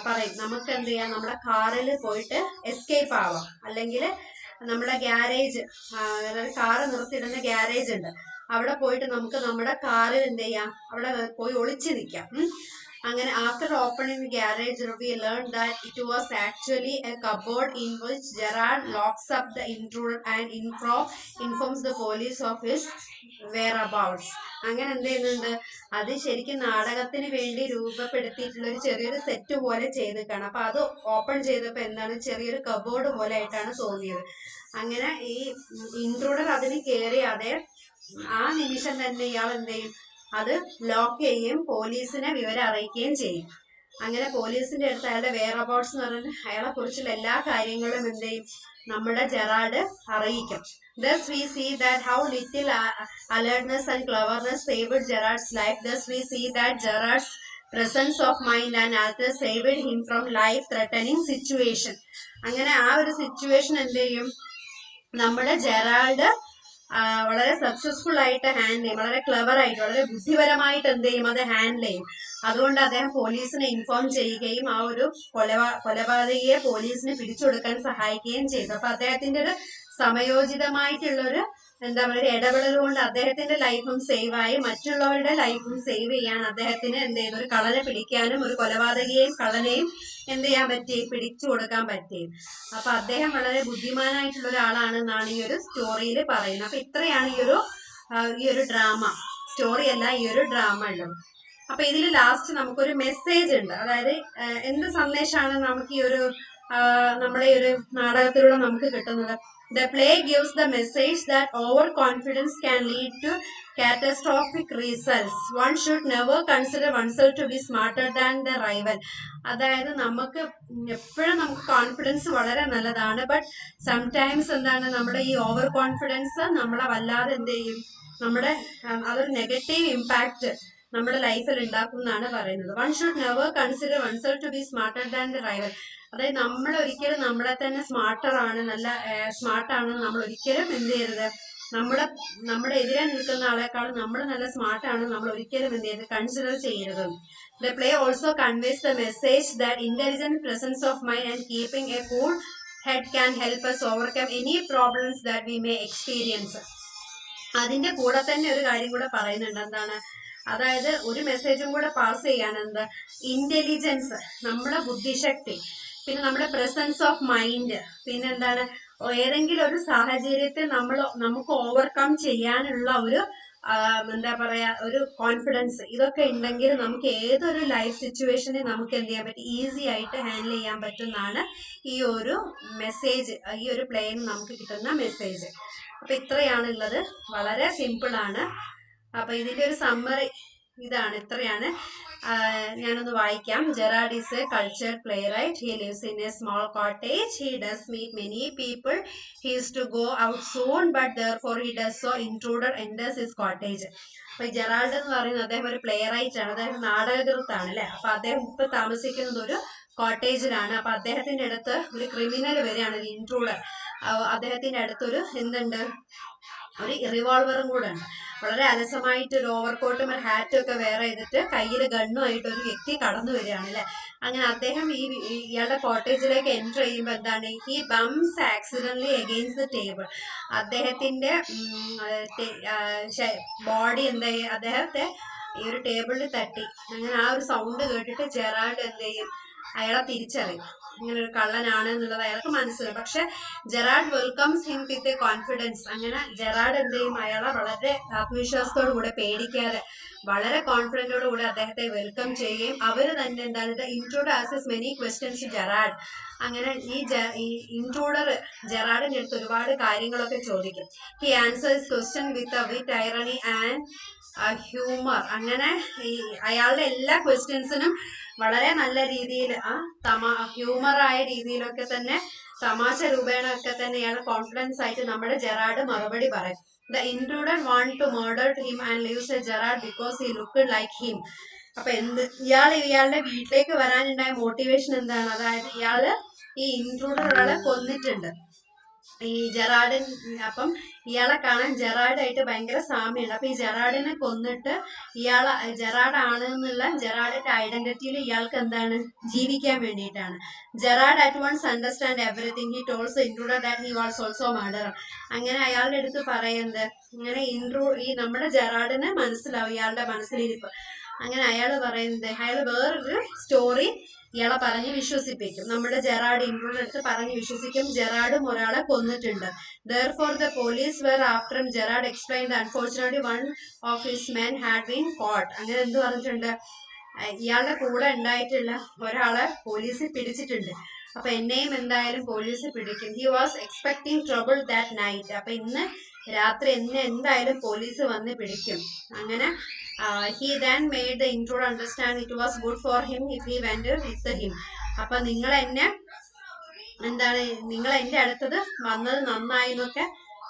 പറയും നമുക്ക് എന്ത് ചെയ്യാം, നമ്മുടെ കാറിൽ പോയിട്ട് എസ്കേപ്പ് ആവാം, അല്ലെങ്കിൽ നമ്മുടെ ഗ്യാരേജ്, അതായത് കാറ് നിർത്തിയിടുന്ന ഗ്യാരേജ് ഉണ്ട്, അവിടെ പോയിട്ട് നമുക്ക് നമ്മുടെ കാറിൽ എന്ത് ചെയ്യാം, അവിടെ പോയി ഒളിച്ചു നിൽക്കാം. അങ്ങനെ after opening the garage, we learned that it was actually a cupboard in which Gerard locks up the intruder and informs the police of his whereabouts. അങ്ങനെ എന്ത് ചെയ്യുന്നുണ്ട്, അത് ശരിക്കും നാടകത്തിന് വേണ്ടി രൂപപ്പെടുത്തിയിട്ടുള്ള ഒരു ചെറിയൊരു സെറ്റ് പോലെ ചെയ്തിട്ടാണ്. അപ്പൊ അത് ഓപ്പൺ ചെയ്തപ്പോ എന്താണ്, ചെറിയൊരു കബോർഡ് പോലെ ആയിട്ടാണ് തോന്നിയത്. അങ്ങനെ ഈ ഇൻട്രൂഡർ അതിന് കയറിയാതെ ആ നിമിഷം തന്നെ ഇയാൾ എന്ത് ചെയ്യും, അത് ലോക്ക് ചെയ്യുകയും പോലീസിനെ വിവരം അറിയിക്കുകയും ചെയ്യും. അങ്ങനെ പോലീസിന്റെ അടുത്ത് അയാളുടെ വെയർ അബൌട്ട്സ് എന്ന് പറഞ്ഞാൽ അയാളെ കുറിച്ചുള്ള എല്ലാ കാര്യങ്ങളും എന്ത് ചെയ്യും, നമ്മുടെ ജെറാർഡ് അറിയിക്കും. Thus we see that how little alertness and cleverness saved Gerard's life. Thus we see that Gerard's presence of mind and alert saved him from life-threatening situation. അങ്ങനെ ആ ഒരു സിറ്റുവേഷൻ എന്ത് ചെയ്യും, നമ്മുടെ ജെറാർഡ് വളരെ സക്സസ്ഫുൾ ആയിട്ട് handle ചെയ്യും, വളരെ ക്ലെവർ ആയിട്ട്, വളരെ ബുദ്ധിപരമായിട്ട് എന്ത് ചെയ്യും, അത് ഹാൻഡിൽ ചെയ്യും. അതുകൊണ്ട് അദ്ദേഹം പോലീസിനെ ഇൻഫോം ചെയ്യുകയും ആ ഒരു കൊലപാതകയെ പോലീസിന് പിടിച്ചെടുക്കാൻ സഹായിക്കുകയും ചെയ്തു. അപ്പൊ അദ്ദേഹത്തിന്റെ ഒരു സമയോചിതമായിട്ടുള്ളൊരു എന്താ പറയുക ഇടപെടൽ കൊണ്ട് അദ്ദേഹത്തിന്റെ ലൈഫും സേവ് ആയി, മറ്റുള്ളവരുടെ ലൈഫും സേവ് ചെയ്യാൻ അദ്ദേഹത്തിന് എന്ത് ചെയ്തു, ഒരു കള്ളനെ പിടിക്കാനും ഒരു കൊലപാതകയെയും കള്ളനെയും എന്ത് ചെയ്യാൻ പറ്റി, പിടിച്ചു കൊടുക്കാൻ പറ്റി. അപ്പൊ അദ്ദേഹം വളരെ ബുദ്ധിമാനായിട്ടുള്ള ഒരാളാണെന്നാണ് ഈ ഒരു സ്റ്റോറിയിൽ പറയുന്നത്. അപ്പൊ ഇത്രയാണ് ഈ ഒരു ഡ്രാമ സ്റ്റോറി അല്ല, ഈ ഒരു ഡ്രാമ ഉള്ളത്. അപ്പൊ ഇതിൽ ലാസ്റ്റ് നമുക്കൊരു മെസ്സേജ് ഉണ്ട്. അതായത് എന്ത് സന്ദേശമാണ് നമുക്ക് ഈ ഒരു നമ്മുടെ ഈ ഒരു നാടകത്തിലൂടെ നമുക്ക് കിട്ടുന്നത്. The play gives the message that overconfidence can lead to catastrophic results. One should never consider oneself to be smarter than the rival. അതായത് നമുക്ക് എപ്പോഴും നമുക്ക് കോൺഫിഡൻസ് വളരെ നല്ലതാണ്, ബട്ട് സംടൈംസ് എന്താണ് നമ്മുടെ ഈ ഓവർ കോൺഫിഡൻസ് നമ്മളെ വല്ലാതെ എന്ത് ചെയ്യും, നമ്മുടെ അതൊരു നെഗറ്റീവ് ഇമ്പാക്ട് നമ്മുടെ ലൈഫിൽ ഉണ്ടാക്കും എന്നാണ് പറയുന്നത്. One should never consider oneself to be smarter than the rival. അതായത് നമ്മൾ ഒരിക്കലും നമ്മളെ തന്നെ സ്മാർട്ടറാണ്, നല്ല സ്മാർട്ടാണെന്ന് നമ്മൾ ഒരിക്കലും എന്ത് ചെയ്യരുത്, നമ്മുടെ എതിരെ നിൽക്കുന്ന ആളെക്കാളും നമ്മൾ നല്ല സ്മാർട്ടാണെന്ന് നമ്മൾ ഒരിക്കലും എന്ത് ചെയ്യരുത്, കൺസിഡർ ചെയ്യരുത്. The play also conveys the message that intelligent presence of mind and keeping a cool head can help us overcome any problems that we may experience. അതിന്റെ കൂടെ തന്നെ ഒരു കാര്യം കൂടെ പറയുന്നുണ്ട്. എന്താണ്, അതായത് ഒരു മെസ്സേജും കൂടെ പാസ് ചെയ്യാണ്. എന്താ, ഇന്റലിജൻസ്, നമ്മുടെ ബുദ്ധിശക്തി, പിന്നെ നമ്മുടെ പ്രസൻസ് ഓഫ് മൈൻഡ്, പിന്നെ എന്താണ്, ഏതെങ്കിലും ഒരു സാഹചര്യത്തെ നമുക്ക് ഓവർകം ചെയ്യാനുള്ള ഒരു എന്താ പറയാ ഒരു കോൺഫിഡൻസ്, ഇതൊക്കെ ഉണ്ടെങ്കിൽ നമുക്ക് ഏതൊരു ലൈഫ് സിറ്റുവേഷനെ നമുക്ക് എന്ത് ചെയ്യാൻ പറ്റും, ഈസി ആയിട്ട് ഹാൻഡിൽ ചെയ്യാൻ പറ്റുന്നതാണ് ഈ ഒരു മെസ്സേജ്, ഈ ഒരു പ്ലേയിൽ നമുക്ക് കിട്ടുന്ന മെസ്സേജ്. അപ്പൊ ഇത്രയാണുള്ളത്, വളരെ സിമ്പിൾ ആണ്. അപ്പൊ ഇതിന്റെ ഒരു സമ്മറി ഇതാണ്, ഇത്രയാണ്. ഞാനൊന്ന് വായിക്കാം. Gerard is a cultured playwright. He lives in a small cottage. He does meet many people. He is to go out soon, but therefore he does so. Intruder enters his cottage. അപ്പൊ Gerald എന്ന് പറയുന്നത് അദ്ദേഹം ഒരു play right ആണ്, അദ്ദേഹം നാടകകൃത്താണ് അല്ലെ. അപ്പൊ അദ്ദേഹം ഇപ്പൊ താമസിക്കുന്നത് ഒരു കോട്ടേജിലാണ്. അപ്പൊ അദ്ദേഹത്തിന്റെ അടുത്ത് ഒരു ക്രിമിനൽ വരികയാണ്, ഒരു ഇൻട്രൂഡർ. അദ്ദേഹത്തിന്റെ അടുത്തൊരു എന്തുണ്ട്, ഒരു റിവോൾവറും കൂടെ ഉണ്ട്. വളരെ അലസമായിട്ട് ഒരു ഓവർകോട്ടും ഒരു ഹാറ്റും ഒക്കെ വെയർ ചെയ്തിട്ട് കയ്യിൽ ഗണ്ണുമായിട്ട് ഒരു വ്യക്തി കടന്നു വരികയാണ് അല്ലെ. അങ്ങനെ അദ്ദേഹം ഇയാളുടെ കോട്ടേജിലേക്ക് എൻറ്റർ ചെയ്യുമ്പോൾ എന്താണ്, he bumps accidentally against the table. അദ്ദേഹത്തിന്റെ ബോഡി എന്താ, അദ്ദേഹത്തെ ഈ ഒരു ടേബിളിൽ തട്ടി. അങ്ങനെ ആ ഒരു സൗണ്ട് കേട്ടിട്ട് ജെറാൾഡ് എന്ത് ചെയ്യും, അയാളെ തിരിച്ചറിയും, ഇങ്ങനെ ഒരു കള്ളനാണ് എന്നുള്ളത് അയാൾക്ക് മനസ്സിലാവും. പക്ഷെ Gerald welcomes him with a confidence. അങ്ങനെ ജെറാൾഡ് എന്ത് ചെയ്യും, അയാളെ വളരെ ആത്മവിശ്വാസത്തോടു കൂടെ, പേടിക്കാതെ വളരെ കോൺഫിഡന്റോട് കൂടി അദ്ദേഹത്തെ വെൽക്കം ചെയ്യുകയും അവർ തന്നെ എന്താണ് ഇൻട്രൂഡർ ആസസ് മെനി ക്വസ്റ്റ്യൻസ് ജെറാഡ്. അങ്ങനെ ഈ ഇൻട്രൂഡർ ജെറാഡിന്റെ അടുത്ത് ഒരുപാട് കാര്യങ്ങളൊക്കെ ചോദിക്കും. He answers question with with irony and humour. അങ്ങനെ ഈ അയാളുടെ എല്ലാ ക്വസ്റ്റ്യൻസിനും വളരെ നല്ല രീതിയിൽ ഹ്യൂമറായ രീതിയിലൊക്കെ തന്നെ തമാശ രൂപേണ ഒക്കെ തന്നെ ഇയാൾ കോൺഫിഡൻസ് ആയിട്ട് നമ്മുടെ ജെറാഡ് മറുപടി പറയും. The intruder want to murder him and leaves Gerard because he looked like him. അപ്പൊ ഇയാളുടെ വീട്ടിലേക്ക് വരാനുണ്ടായ മോട്ടിവേഷൻ എന്താണ്? അതായത് ഈ ഇൻട്രൂഡർ ഒരാളെ കൊന്നിട്ടുണ്ട്, ഈ ജെറാഡിൻ. അപ്പം ഇയാളെ കാണാൻ ജെറാഡായിട്ട് ഭയങ്കര സാമ്യമുണ്ട്. അപ്പൊ ഈ ജെറാഡിനെ കൊന്നിട്ട് ജെറാഡ് ആണ് എന്നുള്ള ജെറാഡിന്റെ ഐഡന്റിറ്റിയിൽ ഇയാൾക്ക് എന്താണ് ജീവിക്കാൻ വേണ്ടിയിട്ടാണ്. Gerard at once understand everything. He tells intruder that he was also murderer. അങ്ങനെ അയാളുടെ അടുത്ത് പറയുന്നത് അങ്ങനെ ഈ നമ്മുടെ ജെറാഡിന് മനസ്സിലാവും ഇയാളുടെ മനസ്സിലിരിപ്പ്. അങ്ങനെ അയാൾ വേറൊരു സ്റ്റോറി ഇയാളെ പറഞ്ഞ് വിശ്വസിപ്പിക്കും. നമ്മുടെ ജെറാഡ് ഇൻട്രൂഡർ അടുത്ത് പറഞ്ഞ് വിശ്വസിക്കും ജെറാഡും ഒരാളെ കൊന്നിട്ടുണ്ട്. Therefore the police were after him. Gerard explained that unfortunately one of his men had been caught. അങ്ങനെ എന്ത് പറഞ്ഞിട്ടുണ്ട്? ഇയാളുടെ കൂടെ ഉണ്ടായിട്ടുള്ള ഒരാളെ പോലീസ് പിടിച്ചിട്ടുണ്ട്. അപ്പൊ എന്നെയും എന്തായാലും പോലീസ് പിടിക്കും. He was expecting trouble that night. അപ്പൊ ഇന്ന് രാത്രി എന്നെ എന്തായാലും പോലീസ് വന്ന് പിടിക്കും. അങ്ങനെ he then made the intruder understand it was good for him if he went with him. അപ്പൊ നിങ്ങൾ എന്റെ അടുത്തത് വന്നത് നന്നായി എന്നൊക്കെ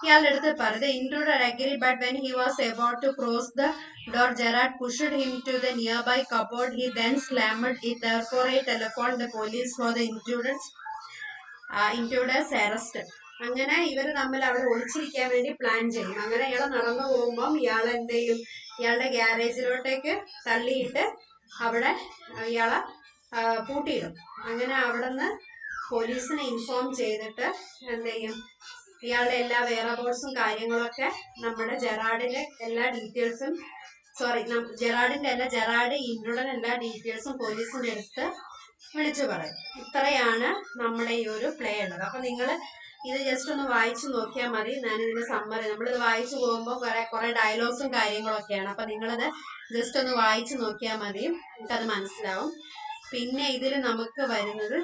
ഇയാളുടെ അടുത്ത് പറഞ്ഞു. The intruder agreed, but when he was about to cross the door, Gerard pushed him to the nearby cupboard. He then slammed it. Therefore he telephoned the police for the intruder's arrest. അങ്ങനെ ഇവർ തമ്മിൽ അവിടെ ഒളിച്ചിരിക്കാൻ വേണ്ടി plan ചെയ്യും. അങ്ങനെ ഇയാളെ നടന്നു പോകുമ്പം ഇയാളുടെ ഗ്യാരേജിലോട്ടേക്ക് തള്ളിയിട്ട് അവിടെ ഇയാളെ പൂട്ടിയിടും. അങ്ങനെ അവിടെ നിന്ന് പോലീസിനെ ഇൻഫോം ചെയ്തിട്ട് എന്ത് ചെയ്യും, ഇയാളുടെ എല്ലാ വെയറബോൾസും കാര്യങ്ങളൊക്കെ നമ്മുടെ ജെറാഡിന്റെ എല്ലാ ഡീറ്റെയിൽസും ജെറാഡ് ഇൻട്രൂഡർ എല്ലാ ഡീറ്റെയിൽസും പോലീസിന്റെ അടുത്ത് വിളിച്ചു പറയും. ഇത്രയാണ് നമ്മുടെ ഈ ഒരു പ്ലേ ഉള്ളത്. അപ്പൊ നിങ്ങൾ ഇത് ജസ്റ്റ് ഒന്ന് വായിച്ചു നോക്കിയാൽ മതി. ഞാനിതിന്റെ സമ്മറി, നമ്മളിത് വായിച്ചു പോകുമ്പോൾ കുറെ ഡയലോഗ്സും കാര്യങ്ങളൊക്കെയാണ്. അപ്പൊ നിങ്ങളിത് ജസ്റ്റ് ഒന്ന് വായിച്ചു നോക്കിയാൽ മതി, നമുക്കത് മനസ്സിലാവും. പിന്നെ ഇതിൽ നമുക്ക് വരുന്നത്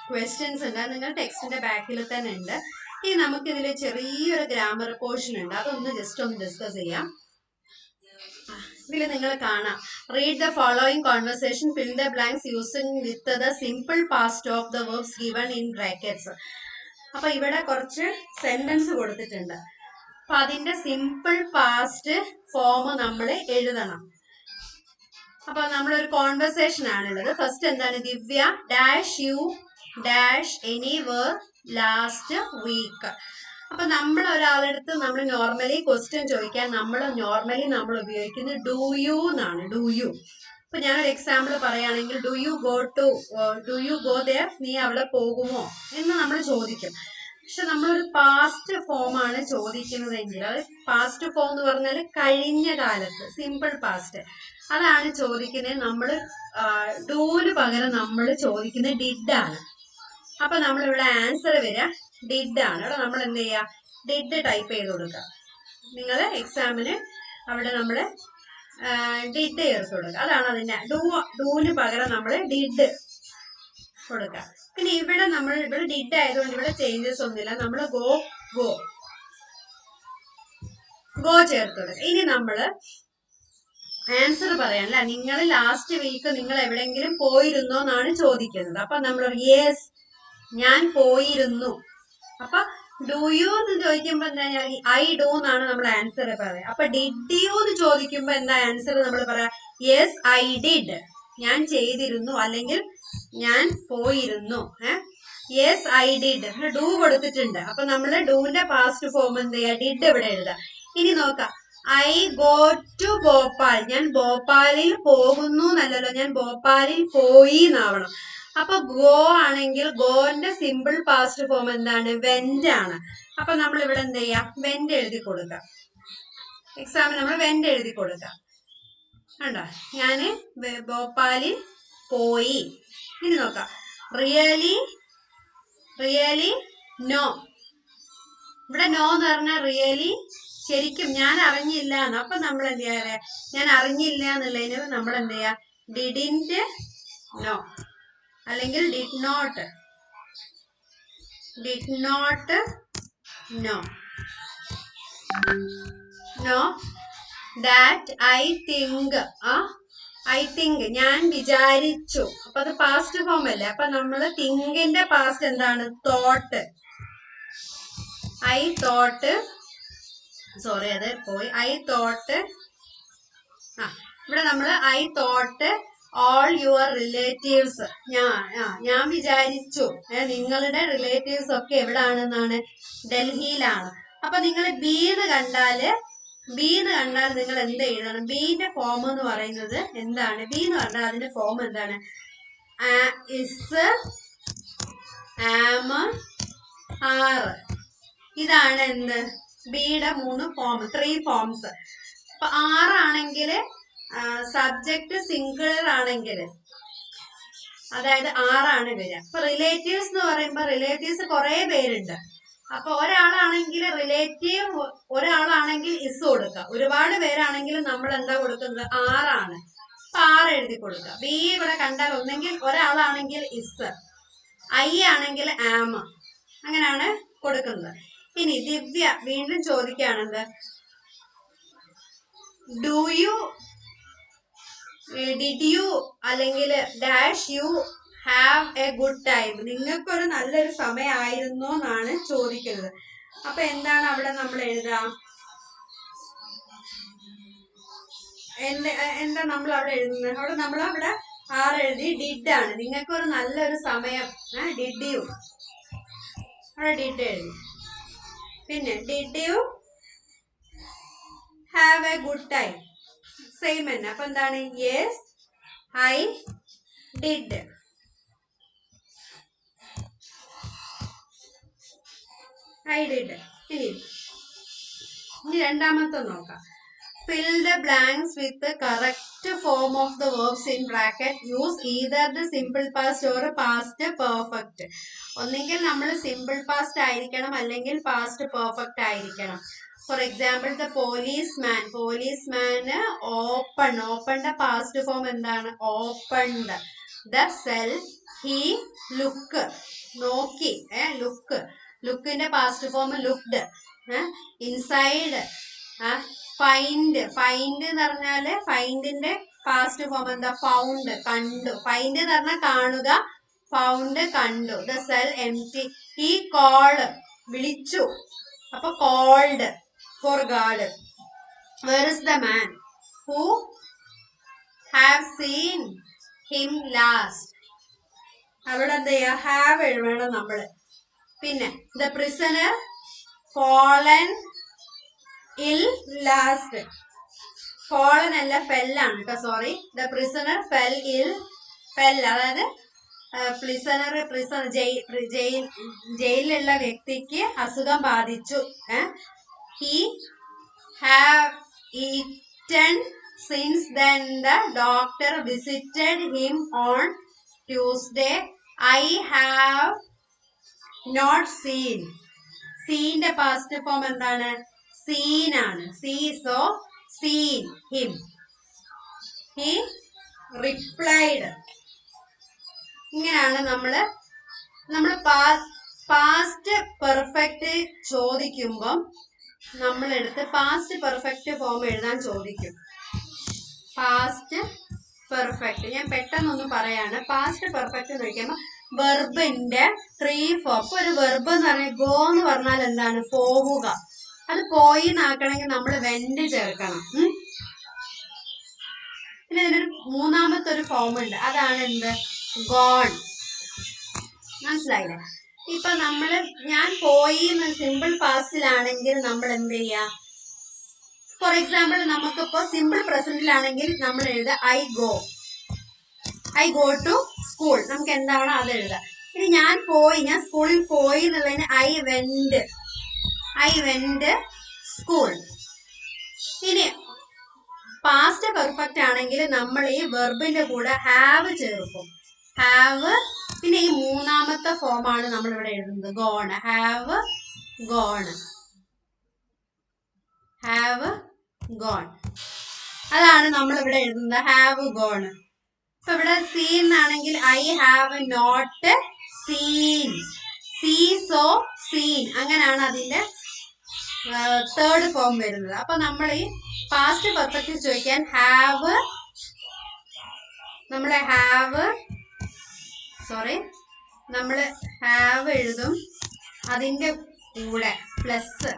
ക്വസ്റ്റ്യൻസ് ഉണ്ട്. നിങ്ങൾ ടെക്സ്റ്റിന്റെ ബാക്കിൽ തന്നെ ഉണ്ട്. ഇനി നമുക്കിതിൽ ചെറിയൊരു ഗ്രാമർ പോർഷൻ ഉണ്ട്, അതൊന്ന് ജസ്റ്റ് ഒന്ന് ഡിസ്കസ് ചെയ്യാം. ഇതിൽ നിങ്ങൾ കാണാം, read the following conversation, fill the blanks using with the simple past of the verbs given in brackets. അപ്പൊ ഇവിടെ കുറച്ച് സെന്റൻസ് കൊടുത്തിട്ടുണ്ട്. അപ്പൊ അതിന്റെ സിമ്പിൾ പാസ്റ്റ് ഫോം നമ്മൾ എഴുതണം. അപ്പൊ നമ്മളൊരു കോൺവെർസേഷൻ ആണുള്ളത്. ഫസ്റ്റ് എന്താണ്? Divya dash you dash anywhere last week. അപ്പൊ നമ്മൾ ഒരാളെടുത്ത് നമ്മൾ നോർമലി ക്വസ്റ്റ്യൻ ചോദിക്കാൻ നമ്മൾ ഉപയോഗിക്കുന്നത് ഡു യു എന്നാണ്. Do you. ഇപ്പൊ ഞാനൊരു എക്സാമ്പിൾ പറയുകയാണെങ്കിൽ ഡു യു ഗോ ദേർ, നീ അവിടെ പോകുമോ എന്ന് നമ്മൾ ചോദിക്കും. പക്ഷെ നമ്മളൊരു പാസ്റ്റ് ഫോം ആണ് ചോദിക്കുന്നതെങ്കിൽ, അത് പാസ്റ്റ് ഫോം എന്ന് പറഞ്ഞാൽ കഴിഞ്ഞ കാലത്ത് സിമ്പിൾ പാസ്റ്റ്, അതാണ് ചോദിക്കുന്നത്. നമ്മൾ ഡൂന് പകരം നമ്മൾ ചോദിക്കുന്നത് ഡിഡ് ആണ്. അപ്പൊ നമ്മളിവിടെ ആൻസർ വരിക ഡിഡ് ആണ്. അവിടെ നമ്മൾ എന്ത് ചെയ്യുക? ഡിഡ് ടൈപ്പ് ചെയ്ത് കൊടുക്കുക. നിങ്ങൾ എക്സാമിന് അവിടെ നമ്മൾ ഡിഡ് ചേർത്ത് കൊടുക്കുക. അതാണ് അതിന്റെ ഡൂന് പകരം നമ്മൾ ഡിഡ് കൊടുക്കുക. പിന്നെ ഇവിടെ ഡിഡ് ആയതുകൊണ്ട് ഇവിടെ ചേഞ്ചസ് ഒന്നുമില്ല. നമ്മൾ ഗോ ചേർത്ത് കൊടുക്കുക. ഇനി നമ്മള് ആൻസർ പറയാനല്ല, നിങ്ങൾ ലാസ്റ്റ് വീക്ക് നിങ്ങൾ എവിടെയെങ്കിലും പോയിരുന്നോ എന്നാണ് ചോദിക്കുന്നത്. അപ്പൊ നമ്മൾ യെസ് ഞാൻ പോയിരുന്നു. അപ്പൊ ഡു യു എന്ന് ചോദിക്കുമ്പോ എന്താ, ഐ ഡു എന്നാണ് നമ്മൾ ആൻസർ പറയാം. അപ്പൊ ഡിഡ് യു എന്ന് ചോദിക്കുമ്പോ എന്താ ആൻസർ നമ്മൾ പറയാ? യെസ് ഐ ഡിഡ്, ഞാൻ ചെയ്തിരുന്നു അല്ലെങ്കിൽ ഞാൻ പോയിരുന്നു. Yes I did. ഡു കൊടുത്തിട്ടുണ്ട്. അപ്പൊ നമ്മള് ഡൂന്റെ പാസ്റ്റ് ഫോം എന്ത് ചെയ്യാ? ഡിഡ് ഇവിടെ എഴുതാം. ഇനി നോക്കാം, ഐ ഗോ ടു ഭോപ്പാൽ, ഞാൻ ഭോപ്പാലിൽ പോകുന്നു എന്നല്ലല്ലോ, ഞാൻ ഭോപ്പാലിൽ പോയി എന്നാവണം. അപ്പൊ ഗോ ആണെങ്കിൽ ഗോന്റെ സിമ്പിൾ പാസ്റ്റ് ഫോം എന്താണ്? വെന്റ് ആണ്. അപ്പൊ നമ്മൾ ഇവിടെ എന്ത് ചെയ്യാം? വെന്റ് എഴുതി കൊടുക്കാം. എക്സാമിന് നമ്മൾ വെന്റ് എഴുതി കൊടുക്കാം. കണ്ടോ, ഞാന് ഭോപ്പാലിൽ പോയി. ഇനി നോക്കാം, റിയലി നോ. ഇവിടെ നോ എന്ന് പറഞ്ഞാൽ റിയലി ശരിക്കും ഞാൻ അറിഞ്ഞില്ല എന്ന്. അപ്പൊ നമ്മൾ എന്ത് ചെയ്യാ, ഞാൻ അറിഞ്ഞില്ല എന്നുള്ളതിന് നമ്മൾ എന്ത് ചെയ്യാ, ഡിഡിന്റ് നോ അല്ലെങ്കിൽ did not know know that I think ഞാൻ വിചാരിച്ചു. അപ്പൊ അത് പാസ്റ്റ് ഫോം അല്ലേ. അപ്പൊ നമ്മള് തിങ്കിന്റെ പാസ്റ്റ് എന്താണ്, തോട്ട്. സോറി അത് പോയി. ഇവിടെ നമ്മള് I thought all your relatives, ഞാൻ വിചാരിച്ചു നിങ്ങളുടെ റിലേറ്റീവ്സ് ഒക്കെ എവിടാണെന്നാണ്, ഡൽഹിയിലാണ്. അപ്പൊ നിങ്ങൾ ബീന്ന് കണ്ടാൽ നിങ്ങൾ എന്ത് എഴുതണം, ബീന്റെ ഫോം എന്ന് പറയുന്നത് എന്താണ്, ബി എന്ന് പറഞ്ഞാൽ അതിന്റെ ഫോം എന്താണ്, ഇസ്, ആം, ആർ. ഇതാണ് എന്ത്, ബിയുടെ 3 ഫോംസ്. അപ്പൊ ആറാണെങ്കിൽ സബ്ജക്ട് സിംഗുലർ ആണെങ്കിൽ, അതായത് ആറാണ് വരിക. അപ്പൊ റിലേറ്റീവ്സ് എന്ന് പറയുമ്പോ റിലേറ്റീവ്സ് കുറെ പേരുണ്ട്. അപ്പൊ ഒരാളാണെങ്കിൽ റിലേറ്റീവ്, ഒരാളാണെങ്കിൽ ഇസ് കൊടുക്കുക. ഒരുപാട് പേരാണെങ്കിൽ നമ്മൾ എന്താ കൊടുക്കുന്നത്, ആറാണ്. അപ്പൊ 6 എഴുതി കൊടുക്കുക. ബി ഇവിടെ കണ്ടാൽ ഒന്നെങ്കിൽ ഒരാളാണെങ്കിൽ ഇസ്, ഐ ആണെങ്കിൽ ആം, അങ്ങനെയാണ് കൊടുക്കുന്നത്. ഇനി ദിവ്യ വീണ്ടും ചോദിക്കുകയാണെന്ത്, ഡിഡ് യു അല്ലെങ്കിൽ dash you have A good time, നിങ്ങൾക്കൊരു നല്ലൊരു സമയമായിരുന്നോ എന്നാണ് ചോദിക്കുന്നത്. അപ്പൊ എന്താണ് അവിടെ നമ്മൾ എഴുതാം, എന്താ നമ്മൾ അവിടെ എഴുതുന്നത്, അവിടെ നമ്മൾ അവിടെ 6 എഴുതി, ഡിഡ് ആണ്, നിങ്ങൾക്കൊരു നല്ലൊരു സമയം, ഡിഡ് യു, അവിടെ ഡിഡ് എഴുതി. പിന്നെ did you have A good time, same തന്നെ. അപ്പൊ എന്താണ്, യെസ് ഐ ഡിഡ്. ഇനി രണ്ടാമത്തെ നോക്കാം. Fill the blanks with the correct form of the verbs in bracket. Use either the simple past or past perfect. ഒന്നെങ്കിൽ നമ്മൾ സിമ്പിൾ പാസ്റ്റ് ആയിരിക്കണം അല്ലെങ്കിൽ പാസ്റ്റ് പെർഫെക്റ്റ് ആയിരിക്കണം. ഫോർ എക്സാമ്പിൾ ദ പോലീസ്മാന് ഓപ്പണിന്റെ പാസ്റ്റ് ഫോം എന്താണ്, opened. The cell he look, നോക്കി, ലുക്കിന്റെ past form looked. Inside find എന്ന് പറഞ്ഞാല് ഫൈൻഡിന്റെ പാസ്റ്റ് ഫോം എന്താ, ഫൗണ്ട്, കണ്ടു. ഫൈൻഡ് എന്ന് പറഞ്ഞാൽ കാണുക, ഫൗണ്ട് കണ്ടു. The cell empty. ഈ കോള് വിളിച്ചു, അപ്പൊ called for guard. Where is the man who have seen him last, അവിടെ എന്താ ചെയ്യാ, ഹാവ് എഴുതണം നമ്മള്. പിന്നെ ദ പ്രിസണർ ഫോളൻ ഇൽ ലാസ്റ്റ്, ഫോളൻ അല്ല ഫെല്ലാണ് കേട്ടോ, സോറി. ദ പ്രിസണർ ഫെൽ ഇൽ, അതായത് ജയിലിലുള്ള വ്യക്തിക്ക് അസുഖം ബാധിച്ചു. He have eaten since then the doctor visited him on Tuesday. I have not seen. സീന്റെ പാസ്റ്റ് ഫോം എന്താണ്, സീൻ ആണ്. So seen him. He replied. ഇങ്ങനെയാണ് നമ്മള് പാസ്റ്റ് പെർഫെക്റ്റ് ചോദിക്കുമ്പം നമ്മളെടുത്ത് പാസ്റ്റ് പെർഫെക്റ്റ് ഫോം എഴുതാൻ ചോദിക്കും. പാസ്റ്റ് പെർഫെക്റ്റ് ഞാൻ പെട്ടെന്നൊന്ന് പറയാണ്. പാസ്റ്റ് പെർഫെക്റ്റ് എന്ന് ചോദിക്കുമ്പോൾ വെർബിന്റെ 3 ഫോം. ഒരു വെർബ് എന്ന് പറഞ്ഞാൽ ഗോ എന്ന് പറഞ്ഞാൽ എന്താണ്, പോവുക. അത് പോയി എന്നാക്കണമെങ്കിൽ നമ്മൾ വെന്റ് ചേർക്കണം. പിന്നെ ഇതിനൊരു മൂന്നാമത്തെ ഒരു ഫോം ഉണ്ട്, അതാണ് എന്ത്, ഗോൺ. മനസ്സിലായില്ലേ? ഇപ്പൊ ഞാൻ പോയി സിമ്പിൾ പാസ്റ്റിലാണെങ്കിൽ നമ്മൾ എന്ത് ചെയ്യാ, ഫോർ എക്സാമ്പിൾ നമുക്കിപ്പോ സിമ്പിൾ പ്രസന്റിലാണെങ്കിൽ നമ്മൾ എഴുതുക ഐ ഗോ ടു സ്കൂൾ. നമുക്ക് എന്താണോ അത് എഴുതുക. ഇനി ഞാൻ സ്കൂളിൽ പോയി എന്നുള്ളതിന് ഐ വെന്റ് സ്കൂൾ. ഇനി പാസ്റ്റ് പെർഫെക്റ്റ് ആണെങ്കിൽ നമ്മൾ ഈ വെർബിന്റെ കൂടെ ഹാവ് ചേർക്കും. ഹാവ്. പിന്നെ ഈ മൂന്നാമത്തെ ഫോമാണ് നമ്മൾ ഇവിടെ എഴുതുന്നത്, ഗോൺ. Have gone. ഗോൺ. അതാണ് നമ്മൾ ഇവിടെ എഴുതുന്നത്, ഹാവ് ഗോൺ. ഇപ്പൊ ഇവിടെ സീൻ എന്നാണെങ്കിൽ I have not seen, see saw seen, അങ്ങനെയാണ് അതിന്റെ തേർഡ് ഫോം വരുന്നത്. അപ്പൊ നമ്മൾ ഈ പാസ്റ്റ് പെർഫെക്റ്റ് ചോദിക്കാൻ ഹാവ്, നമ്മള് ഹാവ് എഴുതും, അതിന്റെ കൂടെ plus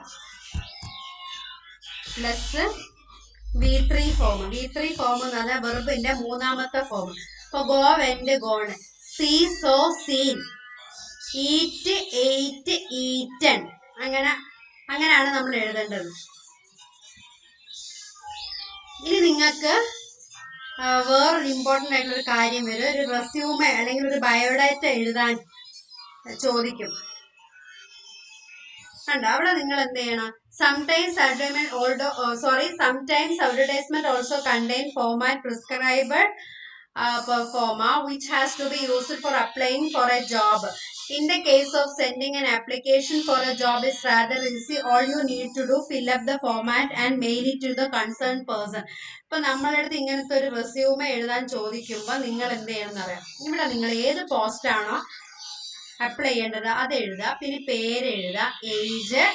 V3 form. V3 form എന്ന് പറഞ്ഞാൽ വെർബിന്റെ മൂന്നാമത്തെ ഫോം. ഇപ്പൊ go, went, gone, see, saw, seen, eat, ate, eaten, അങ്ങനെയാണ് നമ്മൾ എഴുതേണ്ടത്. ഇനി നിങ്ങൾക്ക് വേറൊരു ഇമ്പോർട്ടൻ്റ് ആയിട്ടുള്ള ഒരു കാര്യം വരും. ഒരു റെസ്യൂമെ അല്ലെങ്കിൽ ഒരു ബയോഡാറ്റ എഴുതാൻ ചോദിക്കും. കണ്ടോ, അവിടെ നിങ്ങൾ എന്ത് ചെയ്യണം? Sometimes advertisement also contain format prescribed forma which has to be used for applying for a job. In the case of sending an application for a job is rather easy. All you need to do, fill up the format and mail it to the concerned person. ഇപ്പൊ നമ്മളുടെ അടുത്ത് ഇങ്ങനത്തെ ഒരു resume എഴുതാൻ ചോദിക്കുമ്പോൾ നിങ്ങൾ എന്ത് ചെയ്യണം അറിയാം. ഇവിടെ നിങ്ങൾ ഏത് പോസ്റ്റ് ആണോ അപ്ലൈ ചെയ്യേണ്ടത് അത് എഴുതുക. പിന്നെ പേര് എഴുതുക, ഏജ്,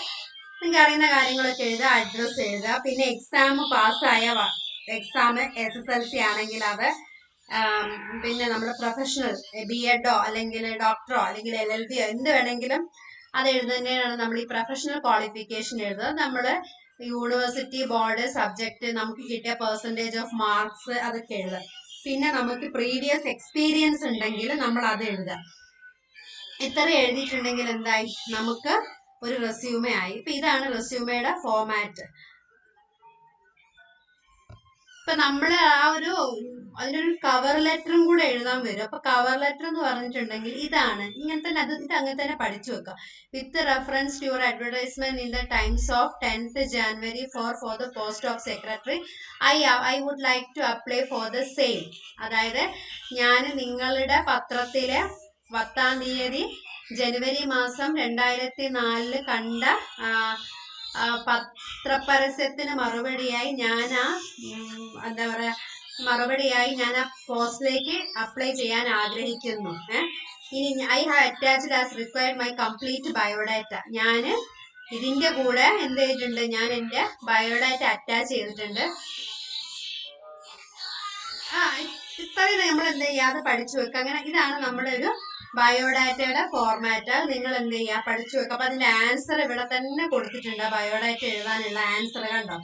നിങ്ങൾക്ക് അറിയുന്ന കാര്യങ്ങളൊക്കെ എഴുതുക, അഡ്രസ് എഴുതുക. പിന്നെ എക്സാം പാസ്സായ, എക്സാം SSLC ആണെങ്കിൽ അത്, പിന്നെ നമ്മുടെ പ്രൊഫഷണൽ BEdോ അല്ലെങ്കിൽ ഡോക്ടറോ അല്ലെങ്കിൽ LLBയോ എന്ത് വേണമെങ്കിലും അത് എഴുതുന്നതിനാണ് നമ്മൾ ഈ പ്രൊഫഷണൽ ക്വാളിഫിക്കേഷൻ എഴുതുക. നമ്മൾ യൂണിവേഴ്സിറ്റി, ബോർഡ്, സബ്ജക്ട്, നമുക്ക് കിട്ടിയ പെർസെൻറ്റേജ് ഓഫ് മാർക്സ്, അതൊക്കെ എഴുതുക. പിന്നെ നമുക്ക് പ്രീവിയസ് എക്സ്പീരിയൻസ് ഉണ്ടെങ്കിൽ നമ്മൾ അത് എഴുതുക. ഇത്ര എഴുതിയിട്ടുണ്ടെങ്കിൽ എന്തായി? നമുക്ക് ഒരു റെസ്യൂമെ ആയി. ഇപ്പൊ ഇതാണ് റെസ്യൂമയുടെ ഫോമാറ്റ്. ഇപ്പൊ നമ്മൾ അതിനൊരു കവർ ലെറ്ററും കൂടെ എഴുതാൻ വരും. അപ്പൊ കവർ ലെറ്റർ എന്ന് പറഞ്ഞിട്ടുണ്ടെങ്കിൽ ഇതാണ്, ഇങ്ങനെ തന്നെ, ഇത് അങ്ങനെ തന്നെ പഠിച്ചു വെക്കുക. With reference to your advertisement in the Times of 10th January for the post of secretary, I would like to apply for the same. അതായത് ഞാൻ നിങ്ങളുടെ പത്രത്തിലെ 10th തീയതി ജനുവരി മാസം 2004 കണ്ട പത്രപരസ്യത്തിന് മറുപടിയായി ഞാൻ ആ പോസ്റ്റിലേക്ക് അപ്ലൈ ചെയ്യാൻ ആഗ്രഹിക്കുന്നു. ഇനി I have attached as required my complete biodata. ഞാൻ ഇതിന്റെ കൂടെ എന്ത് ചെയ്തിട്ടുണ്ട്? ഞാൻ എൻ്റെ ബയോഡാറ്റ അറ്റാച്ച് ചെയ്തിട്ടുണ്ട്. ഇത്രയും നമ്മൾ എന്ത് ചെയ്യാതെ പഠിച്ചു വെക്കുക. അങ്ങനെ ഇതാണ് നമ്മുടെ ഒരു ബയോഡാറ്റയുടെ ഫോർമാറ്റ്. നിങ്ങൾ എന്ത് ചെയ്യുക? പഠിച്ചു വെക്കുക. അപ്പൊ അതിന്റെ ആൻസർ ഇവിടെ തന്നെ കൊടുത്തിട്ടുണ്ട്. ബയോഡാറ്റ എഴുതാനുള്ള ആൻസർ കണ്ടോ?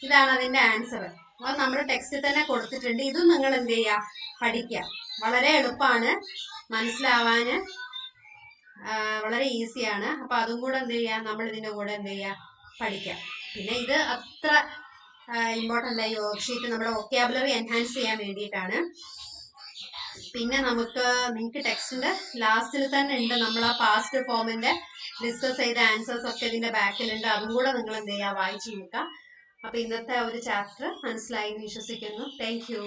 ഇതാണ് അതിന്റെ ആൻസർ. അത് നമ്മുടെ ടെക്സ്റ്റിൽ തന്നെ കൊടുത്തിട്ടുണ്ട്. ഇതും നിങ്ങൾ എന്ത് ചെയ്യുക? പഠിക്കുക. വളരെ എളുപ്പമാണ്, മനസ്സിലാവാന് വളരെ ഈസിയാണ്. അപ്പൊ അതും കൂടെ എന്ത് ചെയ്യുക? നമ്മൾ ഇതിന്റെ കൂടെ എന്ത് ചെയ്യുക? പഠിക്കുക. പിന്നെ ഇത് അത്ര ഇമ്പോർട്ടൻ്റ് ആയി വർക്ക് നമ്മുടെ വൊക്കാബുലറി എൻഹാൻസ് ചെയ്യാൻ വേണ്ടിയിട്ടാണ്. പിന്നെ നിങ്ങൾക്ക് ടെക്സ്റ്റിന്റെ ലാസ്റ്റിൽ തന്നെ ഉണ്ട് നമ്മൾ ആ പാസ്റ്റ് ഫോമിന്റെ ഡിസ്കസ് ചെയ്ത ആൻസേഴ്സ് ഒക്കെ ഇതിന്റെ ബാക്കിലുണ്ട്. അതും കൂടെ നിങ്ങൾ എന്ത് ചെയ്യുക? വായിച്ചു നോക്കുക. അപ്പൊ ഇന്നത്തെ ഒരു ചാപ്റ്റർ മനസ്സിലായി എന്ന് വിശ്വസിക്കുന്നു. Thank you.